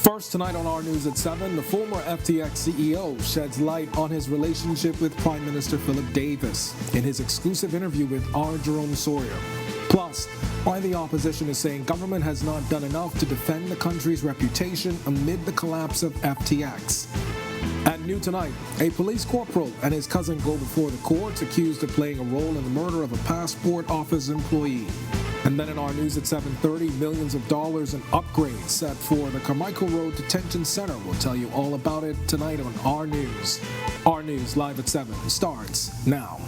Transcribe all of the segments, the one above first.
First tonight on Our News at 7, the former FTX CEO sheds light on his relationship with Prime Minister Philip Davis in his exclusive interview with our Jerome Sawyer. Plus, why the opposition is saying government has not done enough to defend the country's reputation amid the collapse of FTX. At noon tonight, a police corporal and his cousin go before the courts accused of playing a role in the murder of a passport office employee. And then in Our News at 7:30, millions of dollars in upgrades set for the Carmichael Road Detention Center. We'll tell you all about it tonight on Our News. Our News live at 7 starts now.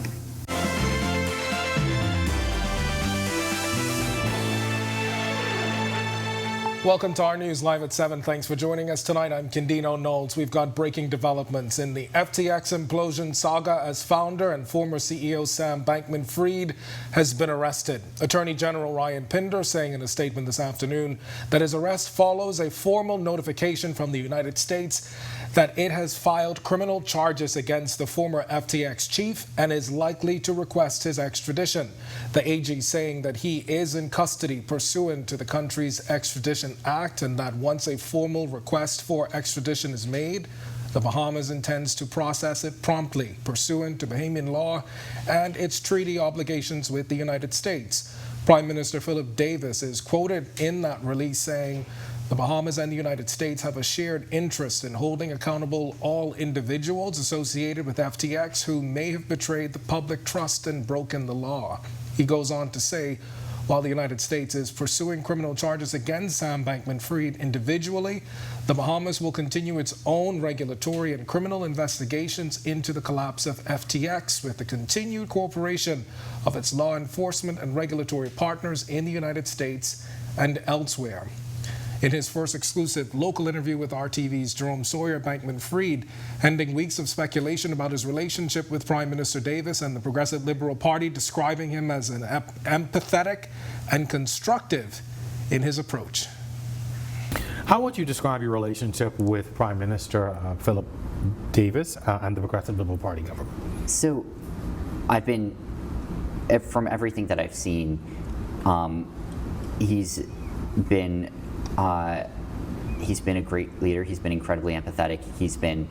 Welcome to Our News Live at 7. Thanks for joining us tonight. I'm Kendino Knowles. We've got breaking developments in the FTX implosion saga as founder and former CEO Sam Bankman-Fried has been arrested. Attorney General Ryan Pinder saying in a statement this afternoon that his arrest follows a formal notification from the United States that it has filed criminal charges against the former FTX chief and is likely to request his extradition. The AG saying that he is in custody pursuant to the country's Extradition Act and that once a formal request for extradition is made, the Bahamas intends to process it promptly pursuant to Bahamian law and its treaty obligations with the United States. Prime Minister Philip Davis is quoted in that release saying, "The Bahamas and the United States have a shared interest in holding accountable all individuals associated with FTX who may have betrayed the public trust and broken the law." He goes on to say, while the United States is pursuing criminal charges against Sam Bankman-Fried individually, the Bahamas will continue its own regulatory and criminal investigations into the collapse of FTX with the continued cooperation of its law enforcement and regulatory partners in the United States and elsewhere. In his first exclusive local interview with RTV's Jerome Sawyer, Bankman-Fried, ending weeks of speculation about his relationship with Prime Minister Davis and the Progressive Liberal Party, describing him as an empathetic and constructive in his approach. How would you describe your relationship with Prime Minister Philip Davis and the Progressive Liberal Party government? So, I've been, from everything that I've seen, he's been a great leader. He's been incredibly empathetic. He's been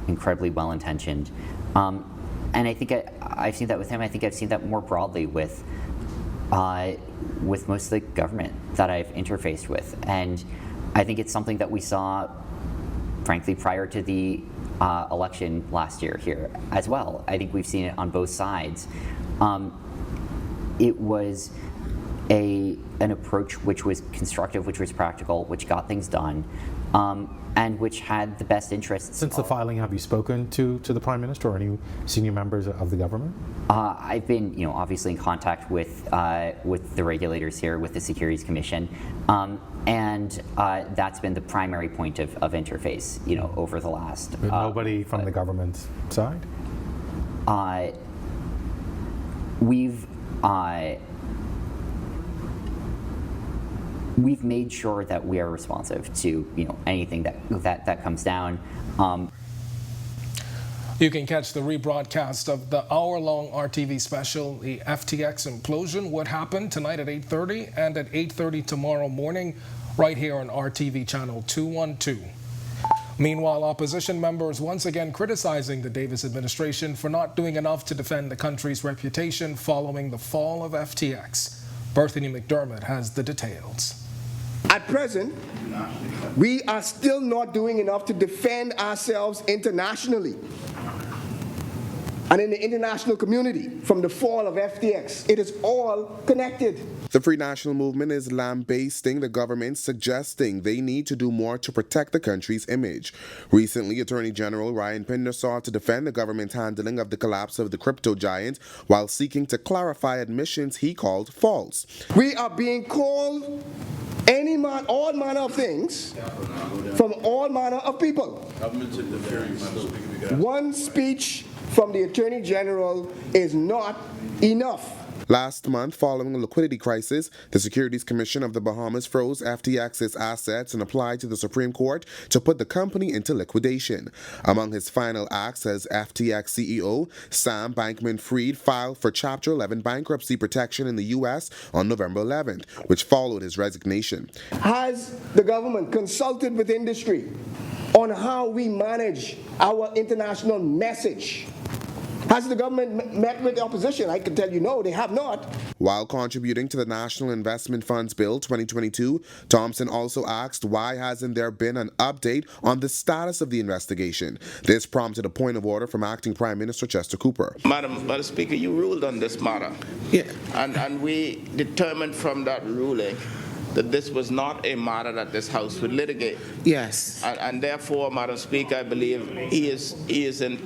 incredibly well-intentioned. And I think I've seen that with him. I think I've seen that more broadly with most of the government that I've interfaced with. And I think it's something that we saw, frankly, prior to the election last year here as well. I think we've seen it on both sides. It was an approach which was constructive, which was practical, which got things done, and which had the best interests. Since the filing, have you spoken to the Prime Minister or any senior members of the government? I've been, obviously in contact with the regulators here, with the Securities Commission, and that's been the primary point of interface, over the last. But nobody from the government side? We've made sure that we are responsive to anything that comes down. You can catch the rebroadcast of the hour-long RTV special, The FTX Implosion, What Happened, tonight at 8:30 and at 8:30 tomorrow morning, right here on RTV channel 212. Meanwhile, opposition members once again criticizing the Davis administration for not doing enough to defend the country's reputation following the fall of FTX. Berthany McDermott has the details. At present, we are still not doing enough to defend ourselves internationally and in the international community from the fall of FTX. It is all connected. The Free National Movement is lambasting the government, suggesting they need to do more to protect the country's image. Recently, Attorney General Ryan Pinder sought to defend the government's handling of the collapse of the crypto giant while seeking to clarify admissions he called false. We are being called all manner of things from all manner of people. One speech from the Attorney General is not enough. Last month, following a liquidity crisis, the Securities Commission of the Bahamas froze FTX's assets and applied to the Supreme Court to put the company into liquidation. Among his final acts as FTX CEO, Sam Bankman-Fried filed for Chapter 11 bankruptcy protection in the U.S. on November 11th, which followed his resignation. Has the government consulted with industry on how we manage our international message? Has the government met with the opposition? I can tell you no, they have not. While contributing to the National Investment Funds Bill 2022, Thompson also asked why hasn't there been an update on the status of the investigation. This prompted a point of order from Acting Prime Minister Chester Cooper. Madam Speaker, you ruled on this matter. Yeah. And we determined from that ruling that this was not a matter that this House would litigate. Yes. And therefore, Madam Speaker, I believe he is in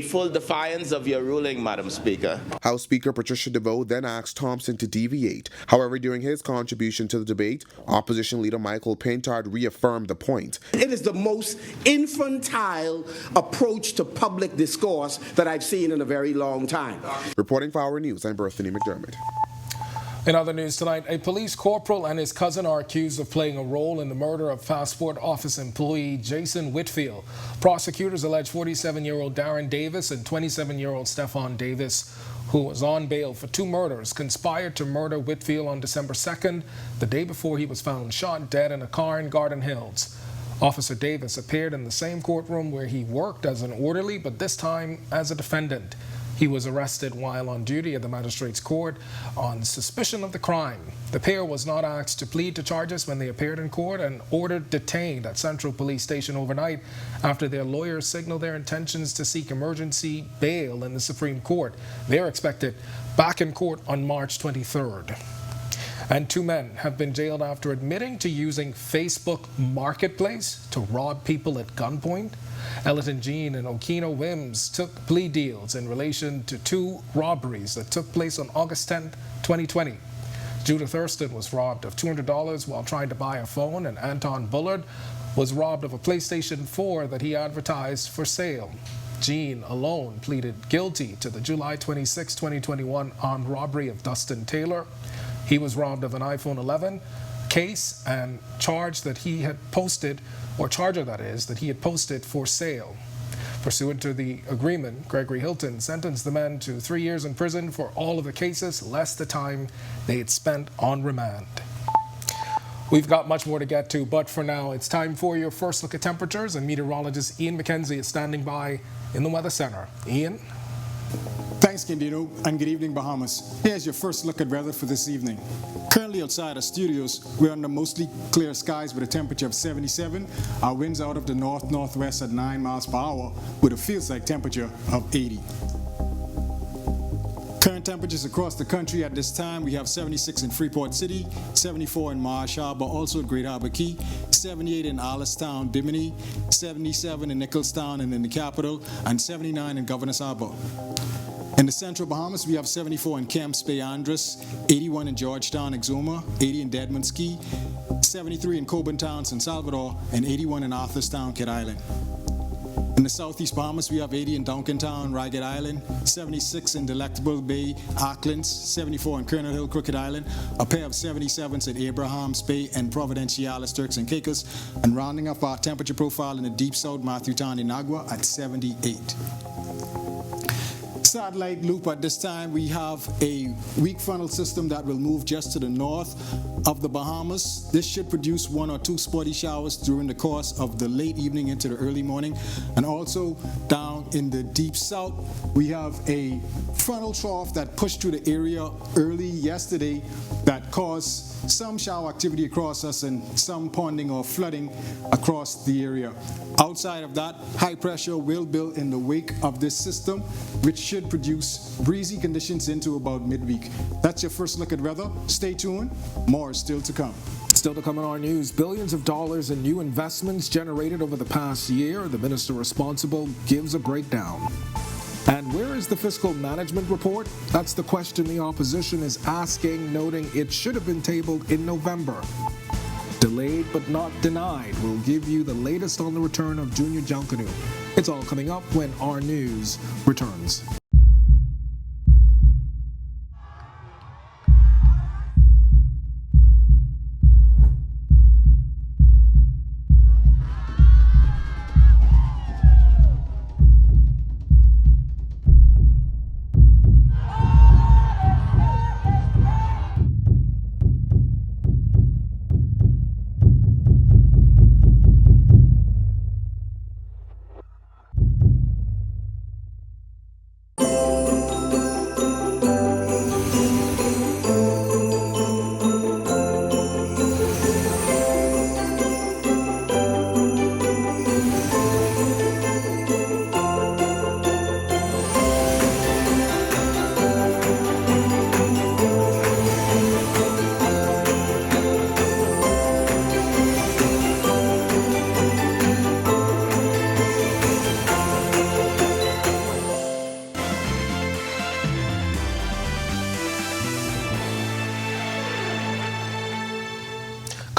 full defiance of your ruling, Madam Speaker. House Speaker Patricia DeVoe then asked Thompson to deviate. However, during his contribution to the debate, Opposition Leader Michael Pintard reaffirmed the point. It is the most infantile approach to public discourse that I've seen in a very long time. Reporting for Our News, I'm Berthany McDermott. In other news tonight, a police corporal and his cousin are accused of playing a role in the murder of passport office employee Jason Whitfield. Prosecutors allege 47-year-old Darren Davis and 27-year-old Stefan Davis, who was on bail for 2 murders, conspired to murder Whitfield on December 2nd, the day before he was found shot dead in a car in Garden Hills. Officer Davis appeared in the same courtroom where he worked as an orderly, but this time as a defendant. He was arrested while on duty at the magistrate's court on suspicion of the crime. The pair was not asked to plead to charges when they appeared in court and ordered detained at Central Police Station overnight after their lawyers signaled their intentions to seek emergency bail in the Supreme Court. They're expected back in court on March 23rd. And 2 men have been jailed after admitting to using Facebook Marketplace to rob people at gunpoint. Elliton Jean and Okino Wims took plea deals in relation to 2 robberies that took place on August 10, 2020. Judah Thurston was robbed of $200 while trying to buy a phone, and Anton Bullard was robbed of a PlayStation 4 that he advertised for sale. Jean alone pleaded guilty to the July 26, 2021 armed robbery of Dustin Taylor. He was robbed of an iPhone 11 case and charger that he had posted for sale. Pursuant to the agreement, Gregory Hilton sentenced the men to 3 years in prison for all of the cases, less the time they had spent on remand. We've got much more to get to, but for now, it's time for your first look at temperatures, and meteorologist Ian McKenzie is standing by in the Weather Center. Ian? Thanks, Candino, and good evening, Bahamas. Here's your first look at weather for this evening. Currently outside our studios, we're under mostly clear skies with a temperature of 77. Our winds out of the north-northwest at 9 miles per hour with a feels-like temperature of 80. Current temperatures across the country at this time, we have 76 in Freeport City, 74 in Marsh Harbor, also at Great Harbor Key, 78 in Allenstown, Bimini, 77 in Nicholstown and in the capital, and 79 in Governor's Harbor. In the central Bahamas, we have 74 in Camps Bay Andros, 81 in Georgetown, Exuma, 80 in Deadman's Key, 73 in Coburn Town, San Salvador, and 81 in Arthurstown, Kidd Island. In the southeast Bahamas, we have 80 in Duncantown, Ragged Island, 76 in Delectable Bay, Auckland, 74 in Colonel Hill, Crooked Island, a pair of 77s at Abraham's Bay and Providenciales, Turks and Caicos, and rounding up our temperature profile in the deep south, Matthew Town, Inagua at 78. Satellite loop at this time, we have a weak frontal system that will move just to the north of the Bahamas. This should produce 1 or 2 spotty showers during the course of the late evening into the early morning. And also down in the deep south, we have a frontal trough that pushed through the area early yesterday that caused some shower activity across us and some ponding or flooding across the area. Outside of that, high pressure will build in the wake of this system, which should produce breezy conditions into about midweek. That's your first look at weather. Stay tuned. More is still to come. Still to come in our news, billions of dollars in new investments generated over the past year. The minister responsible gives a breakdown. And where is the fiscal management report? That's the question the opposition is asking, noting it should have been tabled in November. Delayed but not denied. We'll give you the latest on the return of Junior Junkanoo. It's all coming up when Our News returns.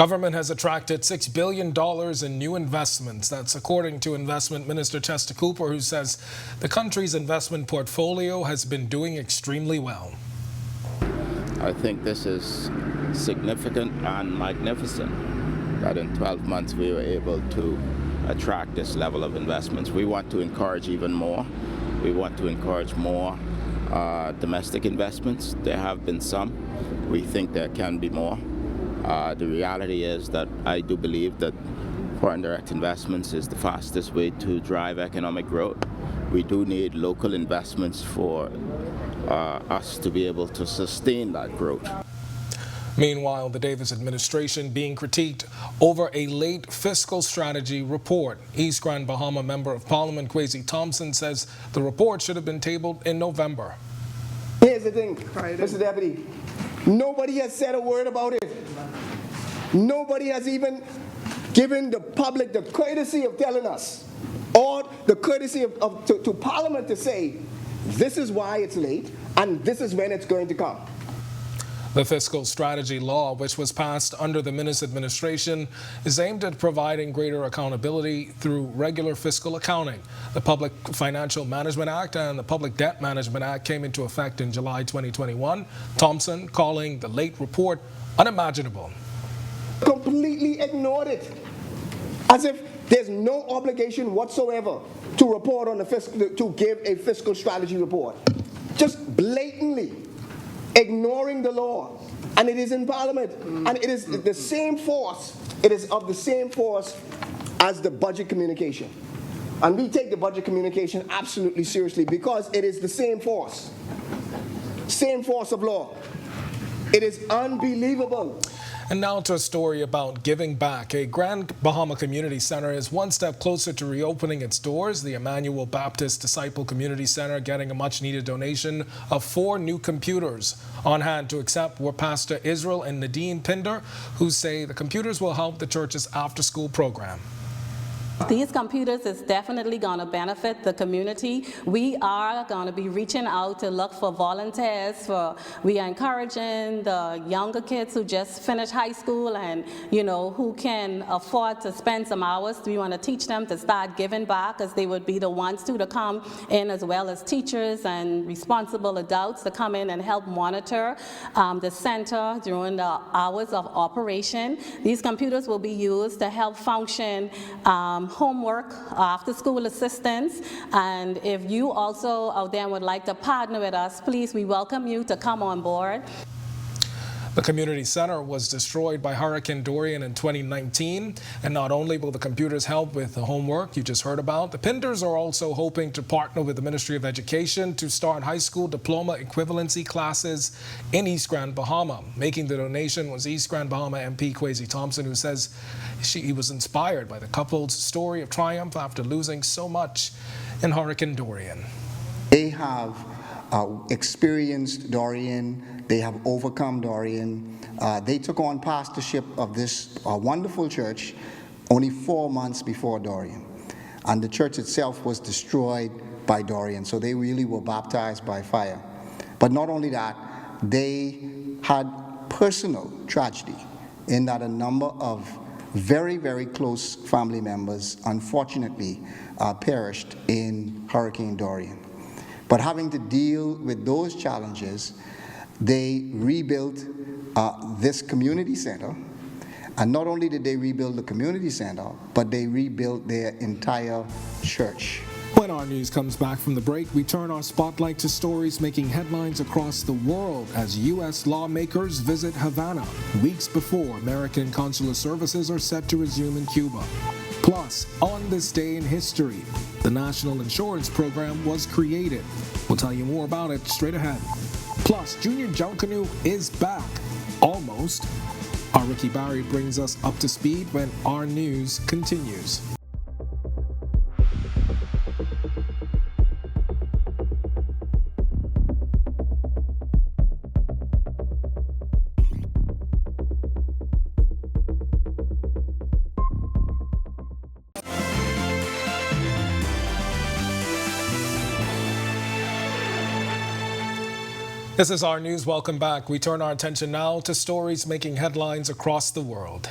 Government has attracted $6 billion in new investments. That's according to Investment Minister Chester Cooper, who says the country's investment portfolio has been doing extremely well. I think this is significant and magnificent that in 12 months we were able to attract this level of investments. We want to encourage even more. We want to encourage more domestic investments. There have been some. We think there can be more. The reality is that I do believe that foreign direct investments is the fastest way to drive economic growth. We do need local investments for us to be able to sustain that growth. Meanwhile, the Davis administration being critiqued over a late fiscal strategy report. East Grand Bahama Member of Parliament Kwesi Thompson says the report should have been tabled in November. Here's the thing, Mr. Deputy. Nobody has said a word about it. Nobody has even given the public the courtesy of telling us, or the courtesy to Parliament to say, this is why it's late, and this is when it's going to come. The fiscal strategy law, which was passed under the Minnis administration, is aimed at providing greater accountability through regular fiscal accounting. The Public Financial Management Act and the Public Debt Management Act came into effect in July 2021. Thompson calling the late report unimaginable. Completely ignored it, as if there's no obligation whatsoever to report on to give a fiscal strategy report. Just blatantly ignoring the law, and it is in Parliament, and it is the same force. It is of the same force as the budget communication, and we take the budget communication absolutely seriously because it is the same force of law. It is unbelievable. And now to a story about giving back. A Grand Bahama Community Center is one step closer to reopening its doors. The Emmanuel Baptist Disciple Community Center getting a much-needed donation of 4 new computers. On hand to accept were Pastor Israel and Nadine Pinder, who say the computers will help the church's after-school program. These computers is definitely going to benefit the community. We are going to be reaching out to look for volunteers. We are encouraging the younger kids who just finished high school and, who can afford to spend some hours. We want to teach them to start giving back, as they would be the ones to come in, as well as teachers and responsible adults to come in and help monitor the center during the hours of operation. These computers will be used to help function homework, after school assistance, and if you also out there would like to partner with us, please, we welcome you to come on board. The community center was destroyed by Hurricane Dorian in 2019, and not only will the computers help with the homework you just heard about, the Pinders are also hoping to partner with the Ministry of Education to start high school diploma equivalency classes in East Grand Bahama. Making the donation was East Grand Bahama MP Kwesi Thompson, who says he was inspired by the couple's story of triumph after losing so much in Hurricane Dorian. They have experienced Dorian. They have overcome Dorian. They took on pastorship of this wonderful church only 4 months before Dorian. And the church itself was destroyed by Dorian, so they really were baptized by fire. But not only that, they had personal tragedy in that a number of very, very close family members unfortunately perished in Hurricane Dorian. But having to deal with those challenges, they rebuilt this community center. And not only did they rebuild the community center, but they rebuilt their entire church. When our news comes back from the break, we turn our spotlight to stories making headlines across the world as U.S. lawmakers visit Havana, weeks before American consular services are set to resume in Cuba. Plus, on this day in history, the National Insurance Program was created. We'll tell you more about it straight ahead. Plus, Junior Junkanoo is back. Almost. Our Ricky Barry brings us up to speed when our news continues. This is our news. Welcome back. We turn our attention now to stories making headlines across the world.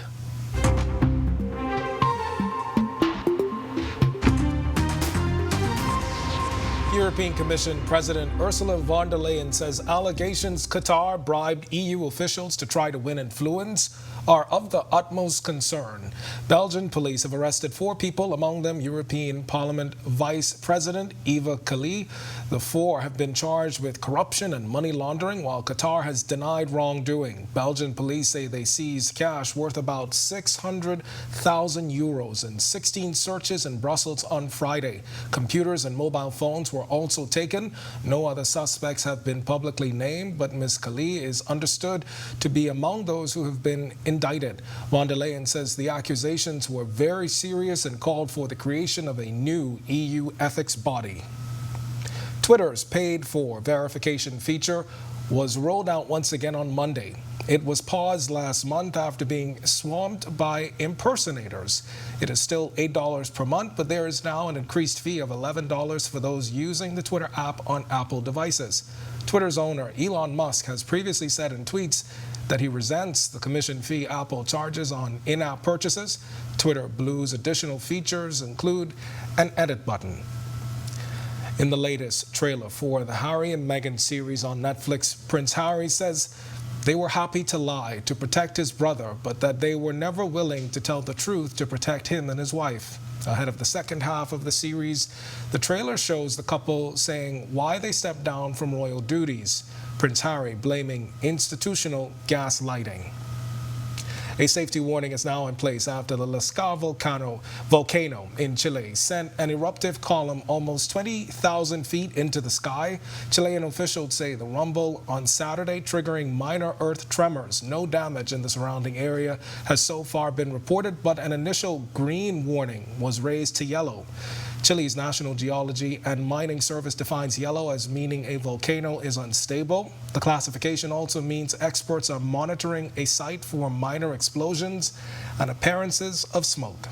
European Commission President Ursula von der Leyen says allegations Qatar bribed EU officials to try to win influence are of the utmost concern. Belgian police have arrested 4 people, among them European Parliament Vice President Eva Kaili. The 4 have been charged with corruption and money laundering, while Qatar has denied wrongdoing. Belgian police say they seized cash worth about 600,000 euros in 16 searches in Brussels on Friday. Computers and mobile phones were also taken. No other suspects have been publicly named, but Ms. Kaili is understood to be among those who have been indicted. Von der Leyen says the accusations were very serious and called for the creation of a new EU ethics body. Twitter's paid-for verification feature was rolled out once again on Monday. It was paused last month after being swamped by impersonators. It is still $8 per month, but there is now an increased fee of $11 for those using the Twitter app on Apple devices. Twitter's owner, Elon Musk, has previously said in tweets that he resents the commission fee Apple charges on in-app purchases. Twitter Blue's additional features include an edit button. In the latest trailer for the Harry and Meghan series on Netflix, Prince Harry says they were happy to lie to protect his brother, but that they were never willing to tell the truth to protect him and his wife. Ahead of the second half of the series, the trailer shows the couple saying why they stepped down from royal duties. Prince Harry blaming institutional gaslighting. A safety warning is now in place after the Fiscal volcano in Chile sent an eruptive column almost 20,000 feet into the sky. Chilean officials say the rumble on Saturday triggering minor earth tremors. No damage in the surrounding area has so far been reported, but an initial green warning was raised to yellow. Chile's National Geology and Mining Service defines yellow as meaning a volcano is unstable. The classification also means experts are monitoring a site for minor explosions and appearances of smoke.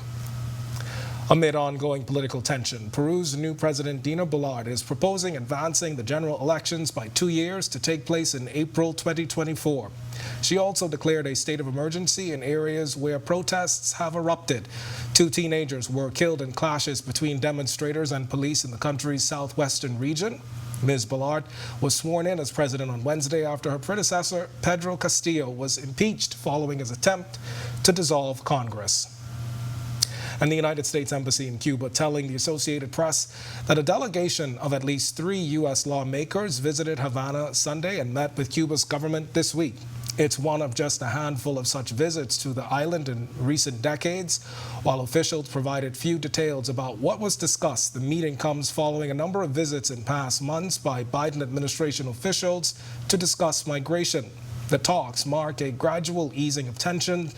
Amid ongoing political tension, Peru's new president, Dina Boluarte, is proposing advancing the general elections by 2 years to take place in April 2024. She also declared a state of emergency in areas where protests have erupted. 2 teenagers were killed in clashes between demonstrators and police in the country's southwestern region. Ms. Boluarte was sworn in as president on Wednesday after her predecessor, Pedro Castillo, was impeached following his attempt to dissolve Congress. And the United States Embassy in Cuba telling the Associated Press that a delegation of at least 3 U.S. lawmakers visited Havana Sunday and met with Cuba's government this week. It's one of just a handful of such visits to the island in recent decades. While officials provided few details about what was discussed, the meeting comes following a number of visits in past months by Biden administration officials to discuss migration. The talks mark a gradual easing of tension,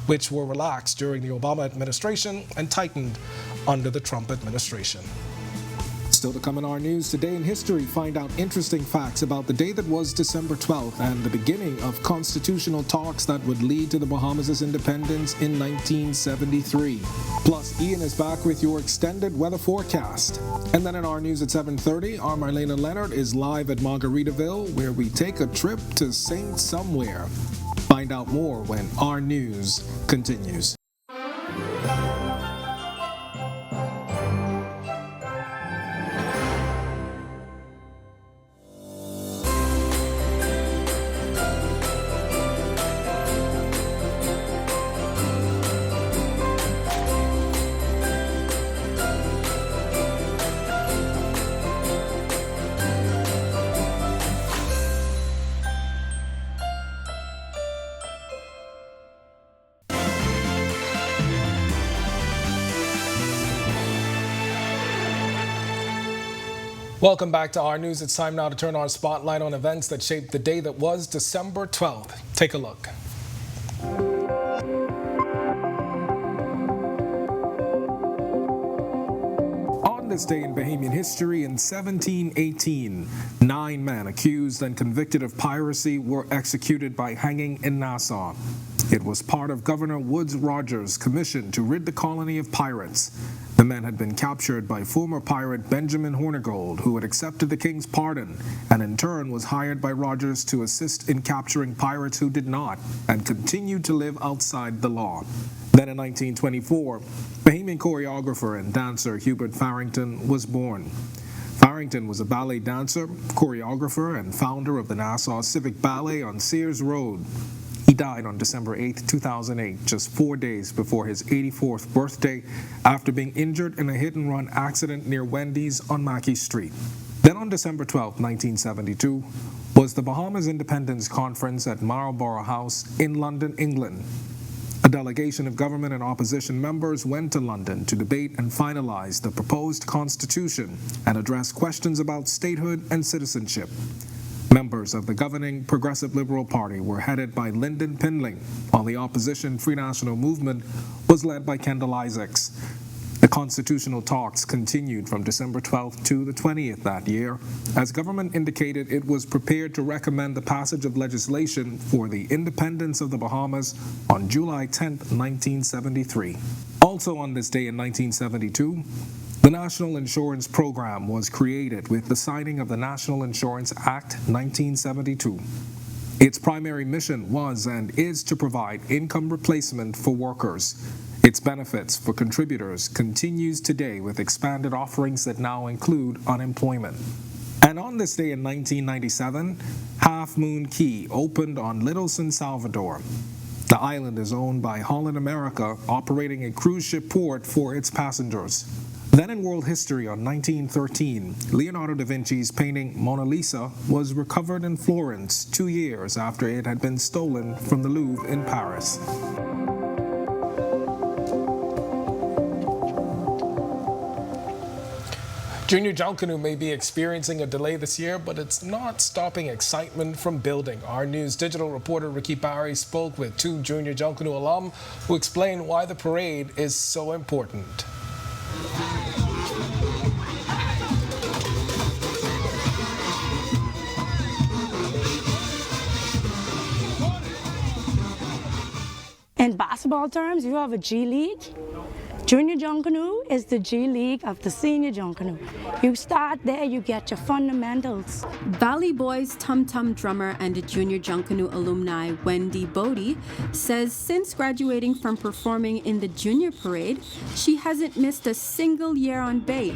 which were relaxed during the Obama administration and tightened under the Trump administration. Still to come in our news, today in history, find out interesting facts about the day that was December 12th and the beginning of constitutional talks that would lead to the Bahamas' independence in 1973. Plus, Ian is back with your extended weather forecast. And then in our news at 7:30, our Marlena Leonard is live at Margaritaville, where we take a trip to Saint Somewhere. Find out more when our news continues. Welcome back to our news. It's time now to turn our spotlight on events that shaped the day that was December 12th. Take a look. On this day in Bahamian history, in 1718, 9 men accused and convicted of piracy were executed by hanging in Nassau. It was part of Governor Woodes Rogers' commission to rid the colony of pirates. The men had been captured by former pirate Benjamin Hornigold, who had accepted the king's pardon, and in turn was hired by Rogers to assist in capturing pirates who did not, and continued to live outside the law. Then in 1924, Bahamian choreographer and dancer Hubert Farrington was born. Farrington Barrington was a ballet dancer, choreographer, and founder of the Nassau Civic Ballet on Sears Road. He died on December 8, 2008, just 4 days before his 84th birthday, after being injured in a hit-and-run accident near Wendy's on Mackey Street. Then on December 12, 1972, was the Bahamas Independence Conference at Marlborough House in London, England. A delegation of government and opposition members went to London to debate and finalize the proposed constitution and address questions about statehood and citizenship. Members of the governing Progressive Liberal Party were headed by Lyndon Pindling, while the opposition Free National Movement was led by Kendall Isaacs. The constitutional talks continued from December 12th to the 20th that year, as government indicated it was prepared to recommend the passage of legislation for the independence of the Bahamas on July 10, 1973. Also on this day in 1972, the National Insurance Program was created with the signing of the National Insurance Act 1972. Its primary mission was and is to provide income replacement for workers. Its benefits for contributors continues today with expanded offerings that now include unemployment. And on this day in 1997, Half Moon Cay opened on Little San Salvador. The island is owned by Holland America, operating a cruise ship port for its passengers. Then in world history on 1913, Leonardo da Vinci's painting Mona Lisa was recovered in Florence 2 years after it had been stolen from the Louvre in Paris. Junior Junkanoo may be experiencing a delay this year, but it's not stopping excitement from building. Our News digital reporter Ricky Barry spoke with two Junior Junkanoo alum who explain why the parade is so important. In basketball terms, you have a G League. Junior Junkanoo is the G League of the Senior Junkanoo. You start there, you get your fundamentals. Valley Boys Tum Tum drummer and Junior Junkanoo alumni Wendy Bodie says since graduating from performing in the junior parade, she hasn't missed a single year on bait.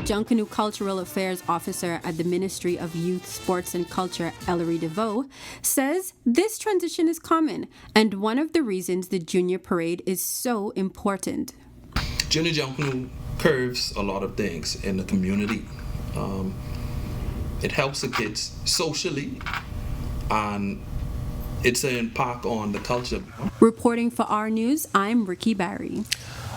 Junkanoo Cultural Affairs Officer at the Ministry of Youth, Sports and Culture, Ellery DeVoe, says this transition is common and one of the reasons the junior parade is so important. Junior Junkanoo curves a lot of things in the community. It helps the kids socially, and it's an impact on the culture. Reporting for Our News, I'm Ricky Barry.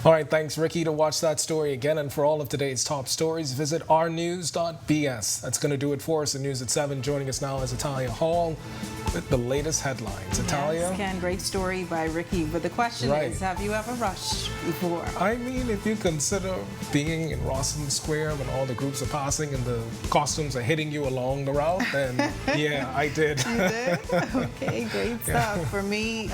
All right, thanks, Ricky. To watch that story again and for all of today's top stories, visit ournews.bs. That's going to do it for us in News at 7. Joining us now is Italia Hall with the latest headlines. Italia? Yes, Ken, great story by Ricky. But the question is, have you ever rushed before? I mean, if you consider being in Rawson Square when all the groups are passing and the costumes are hitting you along the route, then yeah, I did. You did? Okay, great stuff. For me,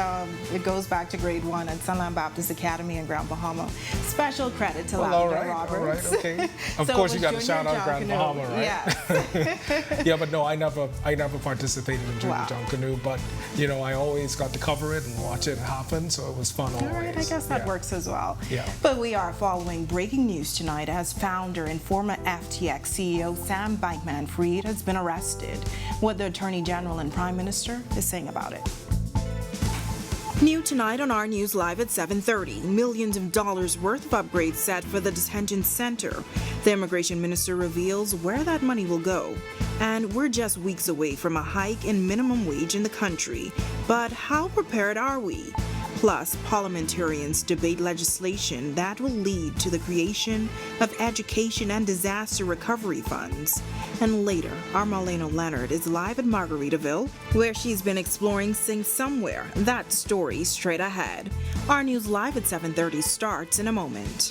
it goes back to grade 1 at Sunland Baptist Academy in Grand Bahama. Special credit to Lavender Roberts. All right, okay. Of course, you got to shout out Grand Bahama, right? Yes. Yeah, but no, I never participated in Junior Junkanoo, but you know, I always got to cover it and watch it happen, so it was fun always. All right, I guess that works as well. Yeah. But we are following breaking news tonight as founder and former FTX CEO Sam Bankman-Fried has been arrested. What the Attorney General and Prime Minister is saying about it. New tonight on Our News Live at 7:30. Millions of dollars worth of upgrades set for the detention center. The immigration minister reveals where that money will go. And we're just weeks away from a hike in minimum wage in the country. But how prepared are we? Plus, parliamentarians debate legislation that will lead to the creation of education and disaster recovery funds. And later, our Marlena Leonard is live at Margaritaville, where she's been exploring Sing Somewhere. That story straight ahead. Our News Live at 7:30 starts in a moment.